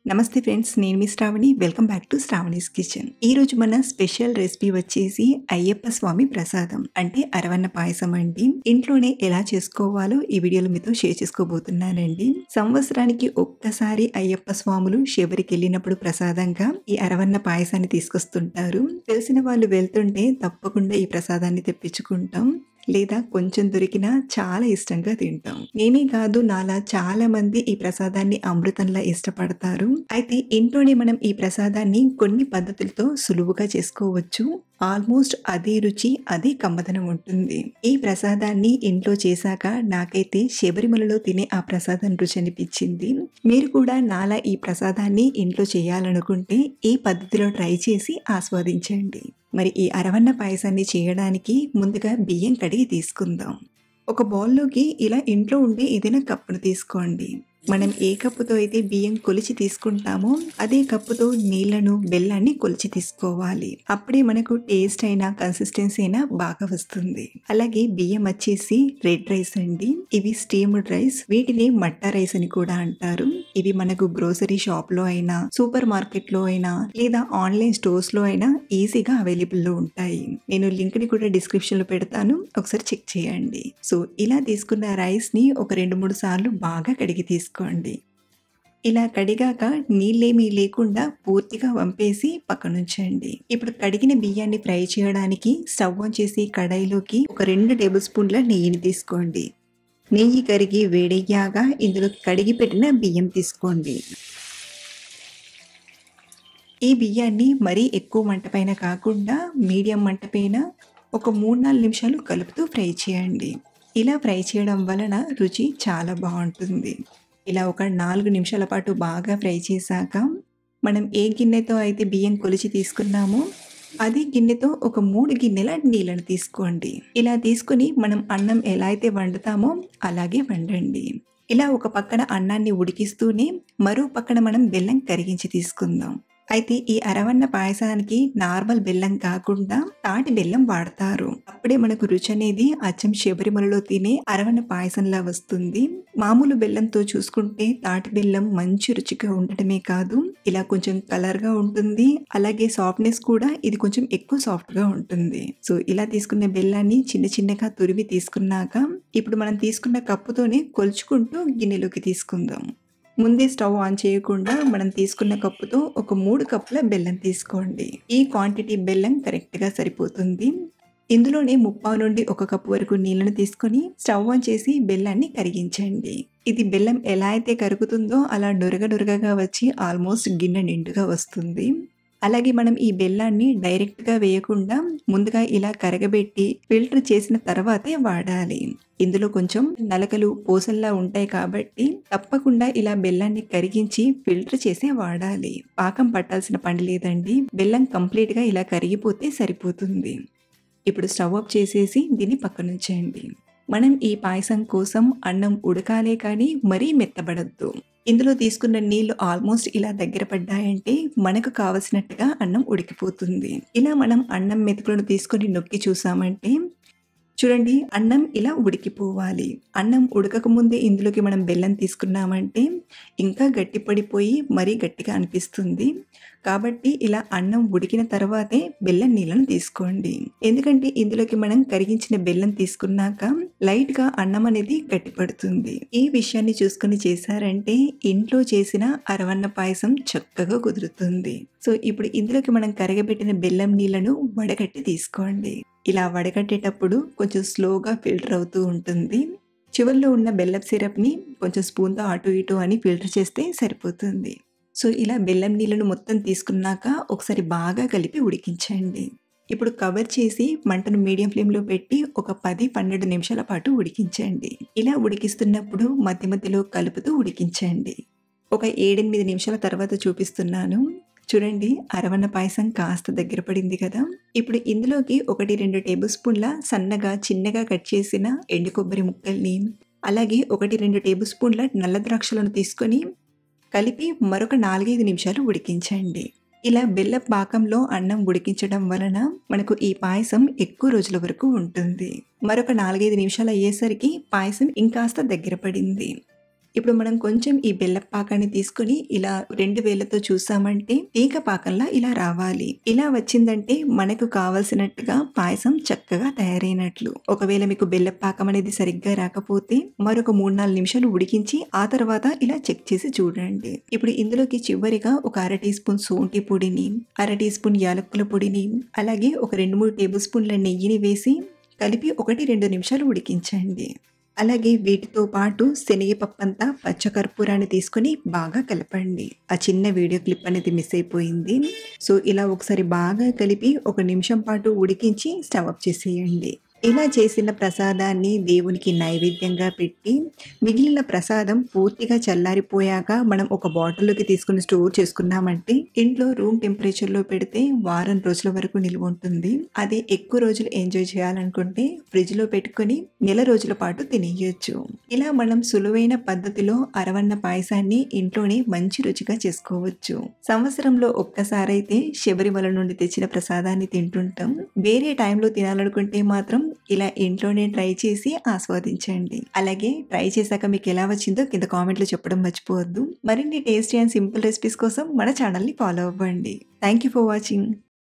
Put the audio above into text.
నమస్తే ఫ్రెండ్స్, నేను మీ Sravani. Welcome back to Sravani's kitchen. ఈ రోజు మన స్పెషల్ రెసిపీ వచ్చేసి అయ్యప్ప స్వామి ప్రసాదం అంటే అరవన్న పాయసం అండి. ఇంట్లోనే ఎలా చేసుకోవాలో ఈ వీడియోలో మీతో షేర్ చేసుకోబోతున్నానండి. సంవత్సరానికి ఒక్కసారి అయ్యప్ప స్వాములు శబరికి వెళ్ళినప్పుడు ప్రసాదంగా ఈ అరవన్న పాయసాన్ని తీసుకొస్తుంటారు. తెలిసిన వాళ్ళు వెళ్తుంటే తప్పకుండా ఈ ప్రసాదాన్ని తెప్పించుకుంటాం. లేదా కొంచెం దొరికినా చాలా ఇష్టంగా తింటాం. నేనే కాదు, నాలా చాలా మంది ఈ ప్రసాదాన్ని అమృతంలా ఇష్టపడతారు. అయితే ఇంట్లోనే మనం ఈ ప్రసాదాన్ని కొన్ని పద్ధతులతో సులువుగా చేసుకోవచ్చు. ఆల్మోస్ట్ అదే రుచి, అదే కమ్మదనం ఉంటుంది. ఈ ప్రసాదాన్ని ఇంట్లో చేశాక నాకైతే శబరిమలలో తినే ఆ ప్రసాదం రుచి అనిపించింది. మీరు కూడా నాలా ఈ ప్రసాదాన్ని ఇంట్లో చేయాలనుకుంటే ఈ పద్ధతిలో ట్రై చేసి ఆస్వాదించండి. మరి ఈ అరవన్న పాయసాన్ని చేయడానికి ముందుగా బియ్యం కడిగి తీసుకుందాం. ఒక బౌల్లోకి ఇలా ఇంట్లో ఉండే ఏదైనా కప్పును తీసుకోండి. మనం ఏ కప్పుతో అయితే బియ్యం కొలిచి తీసుకుంటామో అదే కప్పుతో నీళ్లను, బెల్లాన్ని కొలిచి తీసుకోవాలి. అప్పుడే మనకు టేస్ట్ అయినా కన్సిస్టెన్సీ అయినా బాగా వస్తుంది. అలాగే బియ్యం వచ్చేసి రెడ్ రైస్ అండి. ఇవి స్టీమ్డ్ రైస్. వీటిని మట్టా రైస్ అని కూడా అంటారు. ఇవి మనకు గ్రోసరీ షాప్ లో అయినా, సూపర్ మార్కెట్ లో అయినా, లేదా ఆన్లైన్ స్టోర్స్ లో అయినా ఈజీగా అవైలబుల్ లో ఉంటాయి. నేను లింక్ ని కూడా డిస్క్రిప్షన్ లో పెడతాను, ఒకసారి చెక్ చేయండి. సో ఇలా తీసుకున్న రైస్ ని ఒక 2-3 సార్లు బాగా కడిగి తీసుకోండి. ఇలా కడిగాక నీళ్ళేమీ లేకుండా పూర్తిగా వంపేసి పక్కనుంచండి. ఇప్పుడు కడిగిన బియ్యాన్ని ఫ్రై చేయడానికి స్టవ్ ఆన్ చేసి కడాయిలోకి ఒక 2 టేబుల్ స్పూన్ల నెయ్యిని తీసుకోండి. నెయ్యి కరిగి వేడయ్యాక ఇందులో కడిగి పెట్టిన బియ్యం తీసుకోండి. ఈ బియ్యాన్ని మరీ ఎక్కువ మంట పైన కాకుండా మీడియం మంట పైన ఒక 3-4 నిమిషాలు కలుపుతూ ఫ్రై చేయండి. ఇలా ఫ్రై చేయడం వలన రుచి చాలా బాగుంటుంది. ఇలా ఒక 4 నిమిషాల పాటు బాగా ఫ్రై చేశాక మనం ఏ గిన్నెతో అయితే బియ్యం కొలిచి తీసుకున్నామో అదే గిన్నెతో ఒక 3 గిన్నెల నీళ్ళను తీసుకోండి. ఇలా తీసుకుని మనం అన్నం ఎలా అయితే వండుతామో అలాగే వండండి. ఇలా ఒక పక్కన అన్నాన్ని ఉడికిస్తూనే మరో పక్కన మనం బెల్లం కరిగించి తీసుకుందాం. అయితే ఈ అరవన్న పాయసానికి నార్మల్ బెల్లం కాకుండా తాటి బెల్లం వాడతారు. అప్పుడే మనకు రుచి అనేది అచ్చం శబరిమలలో తినే అరవన్న పాయసంలా వస్తుంది. మామూలు బెల్లంతో చూసుకుంటే తాటి బెల్లం మంచి రుచిగా ఉండటమే కాదు, ఇలా కొంచెం కలర్ గా ఉంటుంది. అలాగే సాఫ్ట్నెస్ కూడా ఇది కొంచెం ఎక్కువ సాఫ్ట్ గా ఉంటుంది. సో ఇలా తీసుకున్న బెల్లాన్ని చిన్న చిన్నగా తురిమి తీసుకున్నాక ఇప్పుడు మనం తీసుకున్న కప్పుతోనే కొలుచుకుంటూ గిన్నెలోకి తీసుకుందాం. ముందే స్టవ్ ఆన్ చేయకుండా మనం తీసుకున్న కప్పుతో ఒక 3 కప్పుల బెల్లం తీసుకోండి. ఈ క్వాంటిటీ బెల్లం కరెక్ట్గా సరిపోతుంది. ఇందులోనే 3/4 నుండి 1 కప్పు వరకు నీళ్ళను తీసుకొని స్టవ్ ఆన్ చేసి బెల్లాన్ని కరిగించండి. ఇది బెల్లం ఎలా అయితే కరుగుతుందో అలా నురగగా వచ్చి ఆల్మోస్ట్ గిన్నె నిండుగా వస్తుంది. అలాగే మనం ఈ బెల్లాన్ని డైరెక్ట్గా వేయకుండా ముందుగా ఇలా కరగబెట్టి ఫిల్టర్ చేసిన తర్వాతే వాడాలి. ఇందులో కొంచెం నలకలు, పూసల్లా ఉంటాయి కాబట్టి తప్పకుండా ఇలా బెల్లాన్ని కరిగించి ఫిల్టర్ చేసే వాడాలి. పాకం పట్టాల్సిన పని లేదండి. బెల్లం కంప్లీట్గా ఇలా కరిగిపోతే సరిపోతుంది. ఇప్పుడు స్టవ్ ఆఫ్ చేసేసి దీన్ని పక్కనుంచండి. మనం ఈ పాయసం కోసం అన్నం ఉడకాలే కానీ మరీ మెత్తబడద్దు. ఇందులో తీసుకున్న నీళ్లు ఆల్మోస్ట్ ఇలా దగ్గర పడ్డాయంటే మనకు కావలసినట్టుగా అన్నం ఉడికిపోతుంది. ఇలా మనం అన్నం మెతుకులను తీసుకొని నొక్కి చూసామంటే చూడండి, అన్నం ఇలా ఉడికిపోవాలి. అన్నం ఉడకక ముందే ఇందులోకి మనం బెల్లం తీసుకున్నామంటే ఇంకా గట్టి పడిపోయి మరీ గట్టిగా అనిపిస్తుంది. కాబట్టి ఇలా అన్నం ఉడికిన తర్వాతే బెల్లం నీళ్ళను తీసుకోండి. ఎందుకంటే ఇందులోకి మనం కరిగించిన బెల్లం తీసుకున్నాక లైట్గా అన్నం అనేది గట్టిపడుతుంది. ఈ విషయాన్ని చూసుకొని చేశారంటే ఇంట్లో చేసిన అరవన్న పాయసం చక్కగా కుదురుతుంది. సో ఇప్పుడు ఇందులోకి మనం కరగబెట్టిన బెల్లం నీళ్ళను వడగట్టి తీసుకోండి. ఇలా వడగట్టేటప్పుడు కొంచెం స్లోగా ఫిల్టర్ అవుతూ ఉంటుంది. చివరిలో ఉన్న బెల్లం సిరప్ని కొంచెం స్పూన్తో అటు ఇటు అని ఫిల్టర్ చేస్తే సరిపోతుంది. సో ఇలా బెల్లం నీళ్ళను మొత్తం తీసుకున్నాక ఒకసారి బాగా కలిపి ఉడికించండి. ఇప్పుడు కవర్ చేసి మంటను మీడియం ఫ్లేమ్లో పెట్టి ఒక 10-12 నిమిషాల పాటు ఉడికించండి. ఇలా ఉడికిస్తున్నప్పుడు మధ్య మధ్యలో కలుపుతూ ఉడికించండి. ఒక 7-8 నిమిషాల తర్వాత చూపిస్తున్నాను. చూడండి, అరవన్న పాయసం కాస్త దగ్గర పడింది కదా. ఇప్పుడు ఇందులోకి 1-2 టేబుల్ స్పూన్ల సన్నగా చిన్నగా కట్ చేసిన ఎండు కొబ్బరి ముక్కల్ని, అలాగే 1-2 టేబుల్ స్పూన్ల నల్ల ద్రాక్షలను తీసుకొని కలిపి మరొక 4-5 నిమిషాలు ఉడికించండి. ఇలా బెల్లం పాకంలో అన్నం ఉడికించడం వలన మనకు ఈ పాయసం ఎక్కువ రోజుల వరకు ఉంటుంది. మరొక 4-5 నిమిషాలు అయ్యేసరికి పాయసం ఇంకాస్త దగ్గర పడింది. ఇప్పుడు మనం కొంచెం ఈ బెల్లపు పాకాన్ని తీసుకొని ఇలా 2 వేళ్ళతో చూసామంటే తీగ పాకంలా ఇలా రావాలి. ఇలా వచ్చిందంటే మనకు కావాల్సినట్టుగా పాయసం చక్కగా తయారైనట్లు. ఒకవేళ మీకు బెల్లపు పాకం అనేది సరిగ్గా రాకపోతే మరొక 3, 4 నిమిషాలు ఉడికించి ఆ తర్వాత ఇలా చెక్ చేసి చూడండి. ఇప్పుడు ఇందులోకి చివరిగా ఒక అర టీ స్పూన్ సోంటి పొడిని, అర టీ స్పూన్ యాలకుల పొడిని, అలాగే ఒక 2, 3 టేబుల్ స్పూన్ల నెయ్యిని వేసి కలిపి 1, 2 నిమిషాలు ఉడికించండి. అలాగే వీటితో పాటు శనగపప్పంతా పచ్చకర్పూరాన్ని తీసుకొని బాగా కలపండి. ఆ చిన్న వీడియో క్లిప్ అనేది మిస్ అయిపోయింది. సో ఇలా ఒకసారి బాగా కలిపి 1 నిమిషం పాటు ఉడికించి స్టవ్ ఆఫ్ చేసేయండి. ఇలా చేసిన ప్రసాదాన్ని దేవునికి నైవేద్యంగా పెట్టి మిగిలిన ప్రసాదం పూర్తిగా చల్లారిపోయాక మనం ఒక బాటిల్లోకి తీసుకుని స్టోర్ చేసుకున్నామంటే ఇంట్లో రూమ్ టెంపరేచర్లో పెడితే వారం రోజుల వరకు నిల్వ ఉంటుంది. అదే ఎక్కువ రోజులు ఎంజాయ్ చేయాలనుకుంటే ఫ్రిడ్జ్లో పెట్టుకొని నెల రోజుల పాటు తినేయొచ్చు. ఇలా మనం సులువైన పద్ధతిలో అరవన్న పాయసాన్ని ఇంట్లోనే మంచి రుచిగా చేసుకోవచ్చు. సంవత్సరంలో ఒక్కసారైతే శబరిమల నుండి తెచ్చిన ప్రసాదాన్ని తింటుంటాం. వేరే టైంలో తినాలనుకుంటే మాత్రం ఇలా ఇంట్లోనే ట్రై చేసి ఆస్వాదించండి. అలాగే ట్రై చేశాక మీకు ఎలా వచ్చిందో కింద కామెంట్లో చెప్పడం మర్చిపోవద్దు. మరిన్ని టేస్టీ అండ్ సింపుల్ రెసిపీస్ కోసం మన ఛానల్ని ఫాలో అవ్వండి. Thank you for watching.